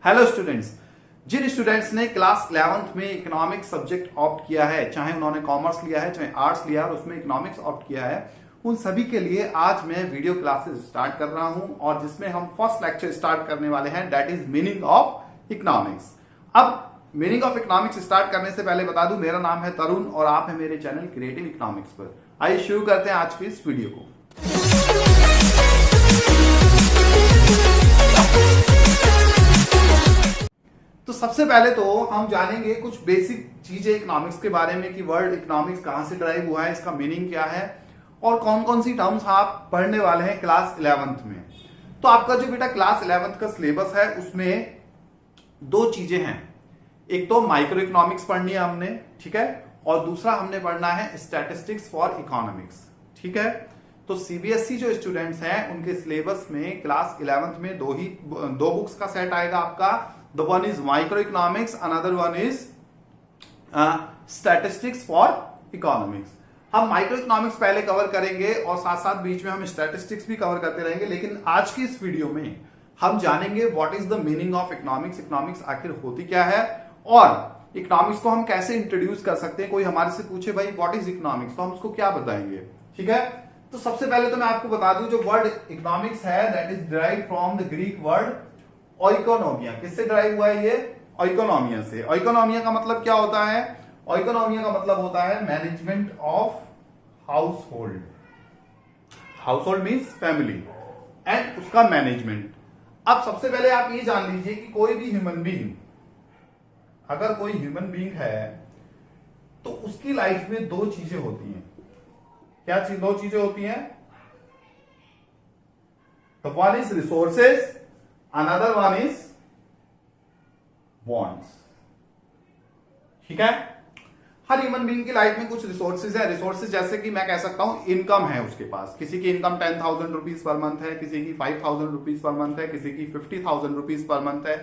Hello students, जिन students ने class 11th में economics subject opt किया है, चाहे उन्होंने कॉमर्स लिया है चाहे आर्ट्स लिया है और उसमें इकोनॉमिक्स ऑप्ट किया है, उन सभी के लिए आज मैं वीडियो क्लासेस स्टार्ट कर रहा हूं और जिसमें हम फर्स्ट लेक्चर स्टार्ट करने वाले हैं, that is meaning of economics. अब मीनिंग ऑफ इकोनॉमिक्स स्टार्ट करने से पहले बता दूं, मेरा नाम है तरुण और आप है मेरे चैनल क्रिएटिव इकोनॉमिक्स पर। आइए शुरू करते हैं आज की इस वीडियो को। तो सबसे पहले तो हम जानेंगे कुछ बेसिक चीजें इकोनॉमिक्स के बारे में कि वर्ड इकोनॉमिक्स कहां से ड्राइव हुआ है, इसका मीनिंग क्या है और कौन कौन सी टर्म्स आप पढ़ने वाले हैं क्लास 11th में। तो आपका जो बेटा क्लास 11th का सिलेबस है उसमें दो चीजें हैं, एक तो माइक्रो इकोनॉमिक्स पढ़नी है हमने, ठीक है, और दूसरा हमने पढ़ना है स्टैटिस्टिक्स फॉर इकोनॉमिक्स, ठीक है। तो सीबीएसई जो स्टूडेंट्स हैं उनके सिलेबस में क्लास 11th में दो बुक्स का सेट आएगा आपका। The one is microeconomics, another one is statistics for economics। हम माइक्रो इकोनॉमिक्स पहले कवर करेंगे और साथ साथ बीच में हम स्टैटिस्टिक्स भी कवर करते रहेंगे, लेकिन आज की इस वीडियो में हम जानेंगे what is the meaning of economics, economics आखिर होती क्या है और इकोनॉमिक्स को हम कैसे इंट्रोड्यूस कर सकते हैं। कोई हमारे से पूछे भाई व्हाट इज इकोनॉमिक्स, तो हम उसको क्या बताएंगे, ठीक है। तो सबसे पहले तो मैं आपको बता दूं, जो वर्ड इकोनॉमिक्स है that is derived from the Greek word oikonomia. किससे ड्राइव हुआ है ये? ओइकोनोमिया से। ओइकोनोमिया का मतलब क्या होता है? ओइकोनोमिया का मतलब होता है management of household. Household means family and उसका मैनेजमेंट। अब सबसे पहले आप ये जान लीजिए कि कोई भी ह्यूमन बीइंग, अगर कोई ह्यूमन बीइंग है तो उसकी लाइफ में दो चीजें होती हैं। क्या दो चीजें होती हैं? The one is resources, another one is wants, ठीक है। हर ह्यूमन बीइंग की लाइफ में कुछ रिसोर्सेज है। रिसोर्सेज जैसे कि मैं कह सकता हूं इनकम है उसके पास, किसी की इनकम 10,000 रुपीज पर मंथ है, किसी की 5,000 रुपीज पर मंथ है, किसी की 50,000 रुपीज पर मंथ है,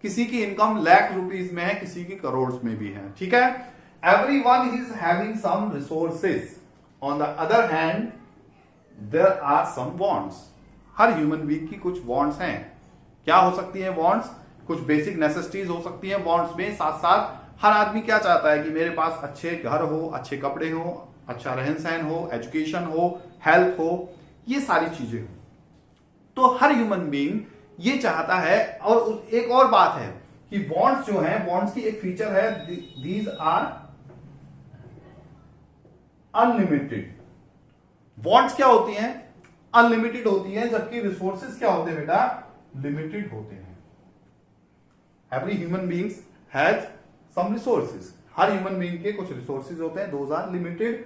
किसी की इनकम लाख रुपीज में है, किसी की करोड़ में भी है, ठीक है। Every one is having some resources. On the other hand there are some wants. हर ह्यूमन बीइंग की कुछ वॉन्ट्स हैं। क्या हो सकती है वॉन्ट्स? कुछ बेसिक नेसेसिटीज हो सकती है वॉन्ट्स में। साथ साथ हर आदमी क्या चाहता है कि मेरे पास अच्छे घर हो, अच्छे कपड़े हो, अच्छा रहन सहन हो, एजुकेशन हो, हेल्थ हो, ये सारी चीजें हो। तो हर ह्यूमन बीइंग ये चाहता है। और एक और बात है कि वॉन्ट्स जो है, वॉन्ट्स की एक फीचर है, दीज आर अनलिमिटेड। वॉन्ट्स क्या होती हैं? अनलिमिटेड होती हैं, जबकि रिसोर्सेज क्या होते हैं बेटा? लिमिटेड होते हैं। Every human beings has some resources. हर ह्यूमन बीइंग के कुछ रिसोर्सेज होते हैं, those are limited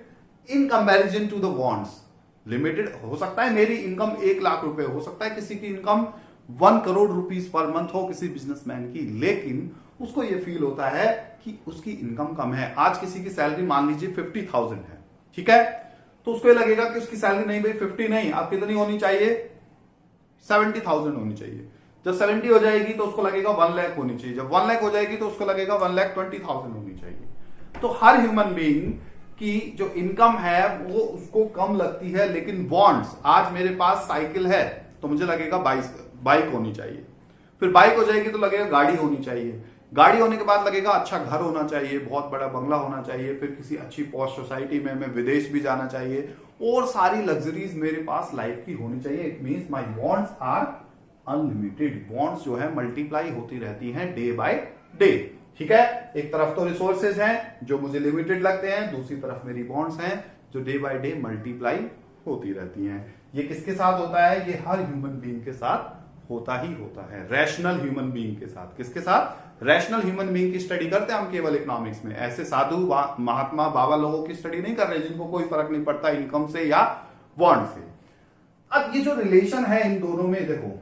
in comparison to the wants. Limited हो सकता है मेरी इनकम 1 लाख रुपए, हो सकता है किसी की income 1 crore rupees per month हो, किसी बिजनेसमैन की, लेकिन उसको यह फील होता है कि उसकी इनकम कम है। आज किसी की सैलरी मान लीजिए 50,000 है, ठीक है, तो उसको ये लगेगा कि उसकी सैलरी नहीं भाई 50 नहीं, अब कितनी होनी चाहिए? 70,000 होनी चाहिए। जब 70 हो जाएगी तो उसको लगेगा 1 लाख होनी चाहिए। जब 1 लाख हो जाएगी तो उसको लगेगा 1,20,000 होनी चाहिए। तो हर ह्यूमन बीइंग की जो इनकम है वो उसको कम लगती है, लेकिन वॉन्ट्स, आज मेरे पास साइकिल है तो मुझे लगेगा बाइक होनी चाहिए, फिर बाइक हो जाएगी तो लगेगा गाड़ी होनी चाहिए, गाड़ी होने के बाद लगेगा अच्छा घर होना चाहिए, बहुत बड़ा बंगला होना चाहिए, फिर किसी अच्छी पॉश सोसाइटी में मैं विदेश भी जाना चाहिए और सारी लग्जरीज मेरे पास लाइफ की होनी चाहिए। It means my wants are unlimited. Wants जो है मल्टीप्लाई होती रहती हैं डे बाय डे, ठीक है। एक तरफ तो रिसोर्सेज हैं जो मुझे लिमिटेड लगते हैं, दूसरी तरफ मेरी वांट्स हैं जो डे बाय डे मल्टीप्लाई होती रहती हैं। ये किसके साथ होता है? ये हर ह्यूमन बीइंग के साथ होता ही होता है, रैशनल ह्यूमन बीइंग के साथ। किसके साथ? रैशनल ह्यूमन बीइंग की स्टडी करते हैं हम केवल इकोनॉमिक्स में। ऐसे साधु महात्मा बाबा लोगों की स्टडी नहीं कर रहे जिनको कोई फर्क नहीं पड़ता इनकम से या वॉन्ट से। अब ये जो रिलेशन है इन दोनों में, देखो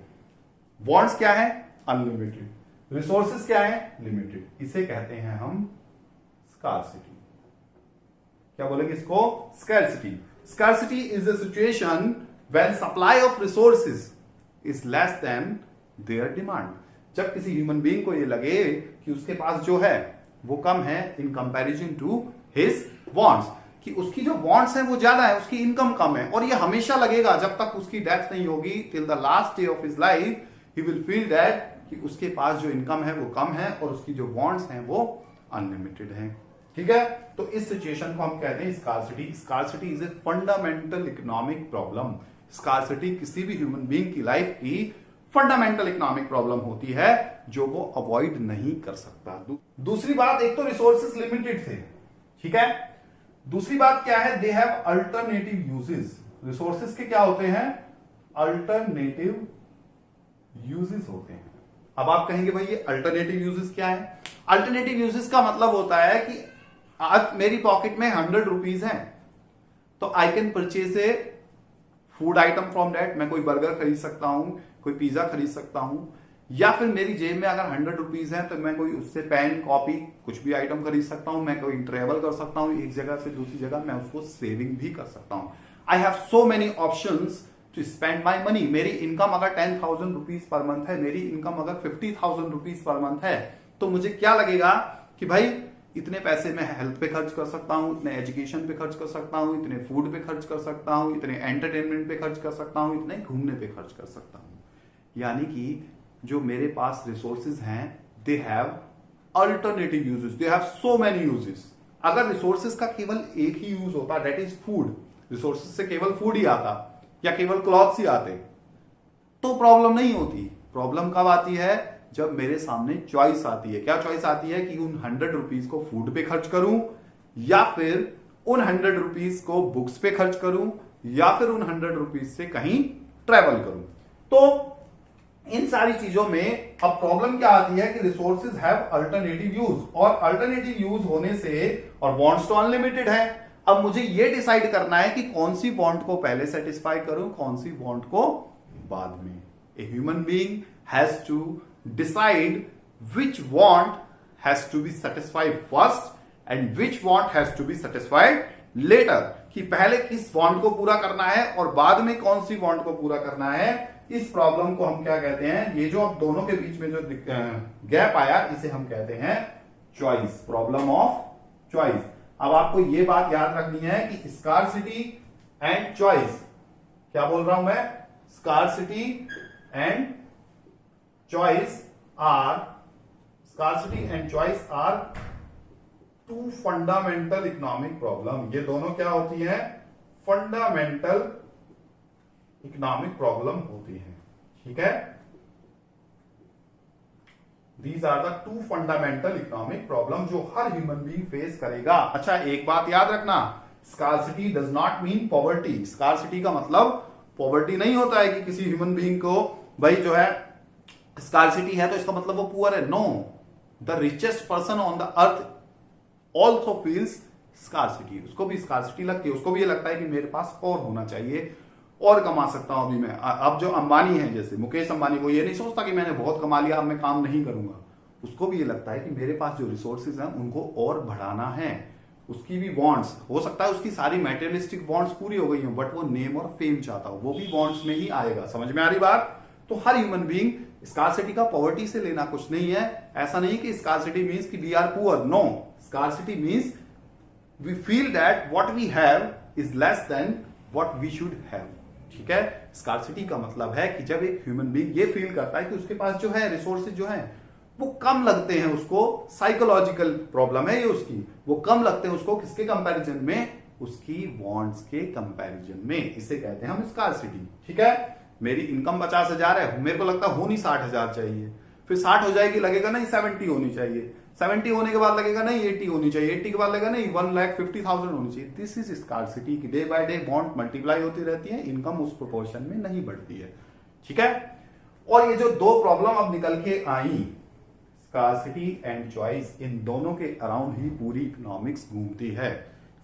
वॉन्ट्स क्या है? अनलिमिटेड, रिसोर्सेज क्या है? लिमिटेड। इसे कहते हैं हम स्कार्सिटी। क्या बोलेंगे इसको? Scarcity. Scarcity is the situation when supply of resources is less than their demand. जब किसी ह्यूमन बीइंग को ये लगे कि उसके पास जो है वो कम है in comparison to his wants, कि उसकी जो वांट्स हैं वो ज्यादा है, उसकी इनकम कम है, और ये हमेशा लगेगा जब तक उसकी डेथ नहीं होगी, till the last day of his life he will feel that कि उसके पास जो इनकम है वो कम है और उसकी जो वांट्स हैं वो अनलिमिटेड हैं। ठीक है, तो इस सिचुएशन को हम कहते हैं scarcity. Scarcity is a fundamental economic problem. Scarcity किसी भी ह्यूमन बीइंग की लाइफ की फंडामेंटल इकोनॉमिक प्रॉब्लम होती है जो वो अवॉइड नहीं कर सकता। दूसरी बात, एक तो रिसोर्सेज लिमिटेड थे, ठीक है, दूसरी बात क्या है, they have alternative uses. Resources के क्या होते हैं, अल्टरनेटिव यूजेस होते हैं। अब आप कहेंगे भाई ये अल्टरनेटिव यूजेस क्या है? अल्टरनेटिव यूजेस का मतलब होता है कि आज मेरी पॉकेट में 100 रुपीज है तो I can purchase a food item from that. मैं कोई बर्गर खरीद सकता हूं, कोई पिज्जा खरीद सकता हूं, या फिर मेरी जेब में अगर 100 रुपीज है तो मैं कोई उससे पेन, कॉपी, कुछ भी आइटम खरीद सकता हूं। मैं कोई ट्रेवल कर सकता हूं एक जगह से दूसरी जगह, मैं उसको सेविंग भी कर सकता हूं। I have so many options to spend my money. मेरी इनकम अगर 10,000 रुपीज पर मंथ है, मेरी इनकम अगर 50,000 रुपीज पर मंथ है, तो मुझे क्या लगेगा कि भाई इतने पैसे मैं हेल्थ पे खर्च कर सकता हूं, इतने एजुकेशन पे खर्च कर सकता हूं, इतने फूड पे खर्च कर सकता हूं, इतने एंटरटेनमेंट पे खर्च कर सकता हूं, इतने घूमने पे खर्च कर सकता हूं। यानी कि जो मेरे पास रिसोर्सेज हैं, they have alternative uses, they have so many uses. अगर रिसोर्सेज का केवल एक ही यूज होता, दैट इज फूड, रिसोर्सेज से केवल फूड ही आता या केवल क्लॉथ्स ही आते, तो प्रॉब्लम नहीं होती। प्रॉब्लम कब आती है? जब मेरे सामने चॉइस आती है। क्या चॉइस आती है कि उन 100 रुपीज को फूड पे खर्च करूं, या फिर उन 100 रुपीज को बुक्स पे खर्च करूं, या फिर उन 100 रुपीज से कहीं ट्रेवल करूं। तो इन सारी चीजों में अब प्रॉब्लम क्या आती है कि रिसोर्सेज हैव अल्टरनेटिव यूज, और अल्टरनेटिव यूज होने से, और वांट्स तो अनलिमिटेड है। अब मुझे यह डिसाइड करना है कि कौन सी वांट को पहले सेटिस्फाई करूं, कौन सी वांट को बाद में। A human being has to decide which want has to be satisfied first and which want has to be satisfied later, कि पहले किस want को पूरा करना है और बाद में कौन सी want को पूरा करना है। इस प्रॉब्लम को हम क्या कहते हैं, ये जो अब दोनों के बीच में जो गैप आया, इसे हम कहते हैं चॉइस, प्रॉब्लम ऑफ चॉइस। अब आपको ये बात याद रखनी है कि स्कार्सिटी एंड चॉइस, क्या बोल रहा हूं मैं, scarcity and choice are scarcity and choice are two fundamental economic problem। ये दोनों क्या होती हैं, फंडामेंटल इकोनॉमिक प्रॉब्लम होती है। ठीक है, these are the two fundamental economic problem जो हर ह्यूमन बीइंग फेस करेगा। अच्छा, एक बात याद रखना, scarcity does not mean poverty. Scarcity का मतलब पॉवर्टी नहीं होता है कि किसी ह्यूमन बीइंग को भाई जो है स्कार्सिटी है तो इसका मतलब वो पुअर है। No, the richest person on the earth also feels scarcity. उसको भी स्कार्सिटी लगती है, उसको भी ये लगता है कि मेरे पास और होना चाहिए, और कमा सकता हूं अभी मैं। अब जो अंबानी है, जैसे मुकेश अंबानी, को ये नहीं सोचता कि मैंने बहुत कमा लिया अब मैं काम नहीं करूंगा। उसको भी ये लगता है कि मेरे पास जो रिसोर्सेज हैं उनको और बढ़ाना है। उसकी भी वांट्स, हो सकता है उसकी सारी मैटेरियलिस्टिक वांट्स पूरी हो गई हो, बट वो नेम और फेम चाहता हो, वो भी वांट्स में ही आएगा। समझ में आ रही बात? तो हर ह्यूमन बीइंग, स्कार्सिटी का पॉवर्टी से लेना कुछ नहीं है। ऐसा नहीं कि स्कार्सिटी मींस कि we are poor, no, scarcity means we feel that what we have is less than what we should have. ठीक है, स्कार्सिटी का मतलब है कि जब एक ह्यूमन बीइंग ये फील करता है कि उसके पास जो है रिसोर्सेज जो है वो कम लगते हैं उसको, साइकोलॉजिकल प्रॉब्लम है ये उसकी, वो कम लगते हैं उसको किसके कंपैरिजन में, उसकी वांट्स के कंपैरिजन में। इसे कहते हैं हम स्कार्सिटी। ठीक है, मेरी इनकम 50,000 है, मेरे को लगता होनी 60,000 चाहिए, फिर 60 हो जाएगी, लगेगा नहीं 70 होनी चाहिए, 70 होने के बाद लगेगा नहीं 80 होनी चाहिए, 80 के बाद लगेगा नहीं 1,50,000 होनी चाहिए। दिस इज स्कार्सिटी की day by day want multiply होती रहती है, इनकम उस प्रोपोर्शन में नहीं बढ़ती है। ठीक है, और ये जो दो प्रॉब्लम अब निकल के आई, स्कार्सिटी एंड चॉइस, इन दोनों के अराउंड ही पूरी इकोनॉमिक्स घूमती है।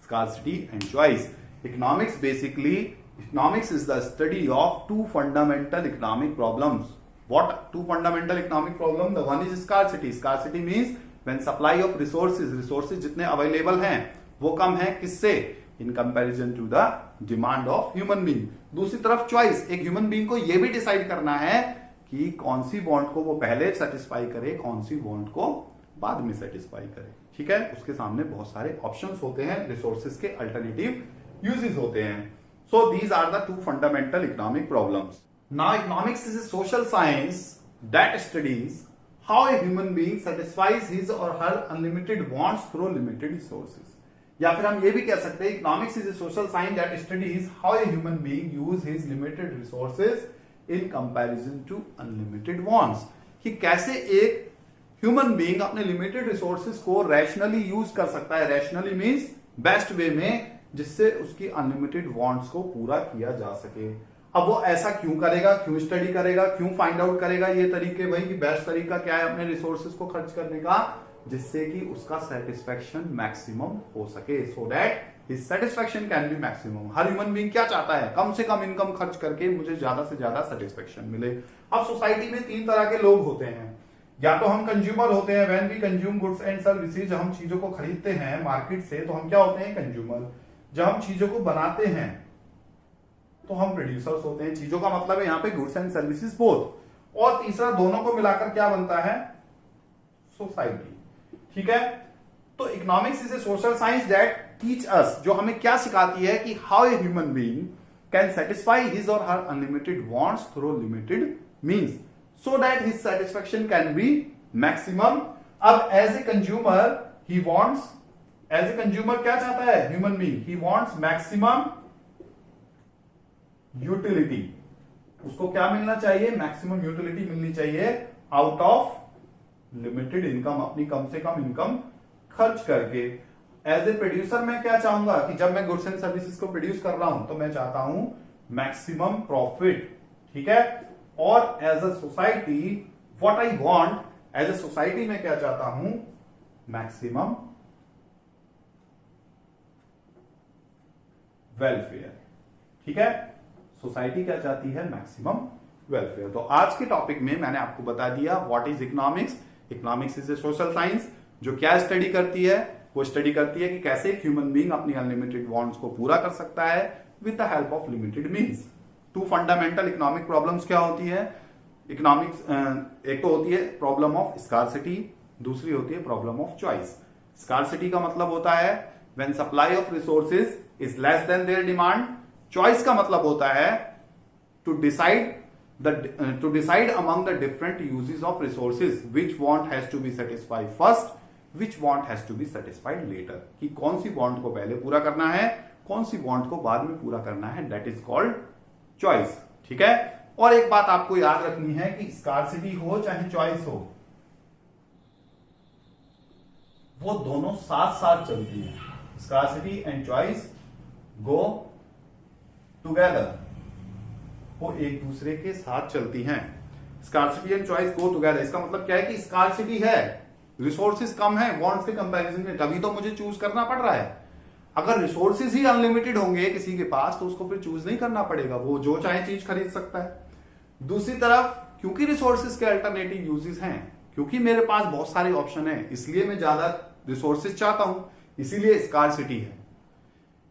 Scarcity and choice, economics basically, economics is the study of two fundamental economic problems. What two fundamental economic problem? The one is scarcity. Scarcity means when supply of resources, resources जितने available हैं वो कम है, किससे, in comparison to the demand of human being। दूसरी तरफ choice, एक human being को ये भी decide करना है कि कौन सी want को वो पहले satisfy करे, कौन सी want को बाद में satisfy करे। ठीक है, उसके सामने बहुत सारे options होते हैं, resources के alternative uses होते हैं। So these are the two fundamental economic problems. Now economics is a social science that studies how a human being satisfies his or her unlimited wants through limited resources. या फिर हम ये भी कह सकते हैं economics is a social science that studies how a human being use his limited resources in comparison to unlimited wants, कि कैसे एक ह्यूमन बीइंग अपने लिमिटेड रिसोर्सेज को रैशनली यूज कर सकता है। रैशनली मींस बेस्ट वे में, जिससे उसकी अनलिमिटेड वांट्स को पूरा किया जा सके। अब वो ऐसा क्यों करेगा, क्यों स्टडी करेगा, क्यों फाइंड आउट करेगा ये तरीके, वही कि बेस्ट तरीका क्या है अपने रिसोर्सेज को खर्च करने का, जिससे कि उसका सेटिस्फेक्शन मैक्सिमम हो सके, so that his satisfaction can be maximum. Her human being क्या चाहता है, कम से कम इनकम खर्च करके मुझे ज्यादा से ज्यादा सेटिस्फेक्शन मिले। अब सोसाइटी में 3 तरह के लोग होते हैं, या तो हम कंज्यूमर होते हैं, when we consume goods and services, जब हम चीजों को खरीदते हैं मार्केट से तो हम क्या होते हैं, कंज्यूमर। जब हम चीजों को बनाते हैं तो हम प्रोड्यूसर्स होते हैं। चीजों का मतलब है यहाँ पे गुड्स एंड सर्विसेज बोथ। और तीसरा, दोनों को मिलाकर क्या बनता है, सोसाइटी। ठीक है, तो economics is a social science that teach us, जो हमें क्या सिखाती है कि how a human being can satisfy his or her unlimited wants through limited means, so that his satisfaction can be maximum। अब as a consumer he wants, as a consumer क्या चाहता है human being, he wants maximum utility। उसको क्या मिलना चाहिए, maximum utility मिलनी चाहिए out of limited income, अपनी कम से कम इनकम खर्च करके। एज ए प्रोड्यूसर मैं क्या चाहूंगा कि जब मैं गुड्स एंड सर्विसेज को प्रोड्यूस कर रहा हूं तो मैं चाहता हूं मैक्सिमम प्रॉफिट। ठीक है, और as a society what I want, as a society में क्या चाहता हूं, मैक्सिमम वेलफेयर। ठीक है, सोसाइटी क्या चाहती है, मैक्सिमम वेलफेयर। तो आज के टॉपिक में मैंने आपको बता दिया what is economics. Economics is a social science जो क्या स्टडी करती है, वो स्टडी करती है कि कैसे ह्यूमन बीइंग अपनी अनलिमिटेड वांट्स को पूरा कर सकता है with the help of limited means. 2 fundamental economic problems क्या होती है इकोनॉमिक्स, एक तो होती है प्रॉब्लम ऑफ स्कार्सिटी, दूसरी होती है प्रॉब्लम ऑफ चॉइस। स्कार्सिटी का मतलब होता है when supply of resources is less than their demand. Choice का मतलब होता है to decide among the different uses of resources which want has to be satisfied first, which want has to be satisfied later, कि कौन सी want को पहले पूरा करना है, कौन सी वांट को बाद में पूरा करना है, दैट इज कॉल्ड चॉइस। ठीक है, और एक बात आपको याद रखनी है कि स्कार्सिटी हो चाहे चॉइस हो, वो दोनों साथ साथ चलती है। Scarcity and choice go together, वो एक दूसरे के साथ चलती हैं। Scarcity and choice go together, इसका मतलब क्या है कि स्कार्सिटी है, रिसोर्सेज कम है वांट्स के कंपैरिजन में, तभी तो मुझे चूज करना पड़ रहा है। अगर रिसोर्सेज ही अनलिमिटेड होंगे किसी के पास तो उसको फिर चूज नहीं करना पड़ेगा, वो जो चाहे चीज खरीद सकता है। दूसरी तरफ क्योंकि रिसोर्सेज के अल्टरनेटिव यूजेस हैं, क्योंकि मेरे पास बहुत सारे ऑप्शन हैं, इसलिए मैं ज्यादा रिसोर्सेज चाहता हूं, इसीलिए स्कार्सिटी है।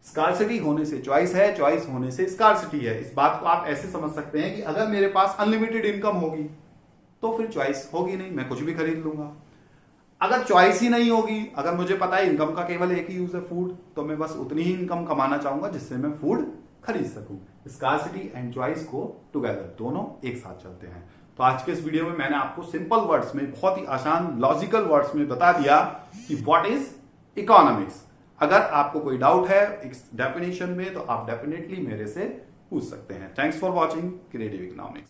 स्कार्सिटी होने से चॉइस है, चॉइस होने से स्कार्सिटी है। इस बात को आप ऐसे समझ सकते हैं कि अगर मेरे पास अनलिमिटेड इनकम होगी तो फिर चॉइस होगी नहीं, मैं कुछ भी खरीद लूंगा। अगर चॉइस ही नहीं होगी, अगर मुझे पता है इनकम का केवल एक ही यूज है फूड, तो मैं बस उतनी ही इनकम कमाना चाहूंगा जिससे मैं फूड खरीद सकूं। स्कार्सिटी एंड चॉइस को टुगेदर, दोनों एक साथ चलते हैं। तो आज के इस वीडियो में मैंने आपको सिंपल वर्ड्स में, बहुत ही आसान लॉजिकल वर्ड्स में बता दिया कि व्हाट इज इकोनॉमिक्स। अगर आपको कोई डाउट है इस डेफिनेशन में तो आप डेफिनेटली मेरे से पूछ सकते हैं। Thanks for watching creative economics.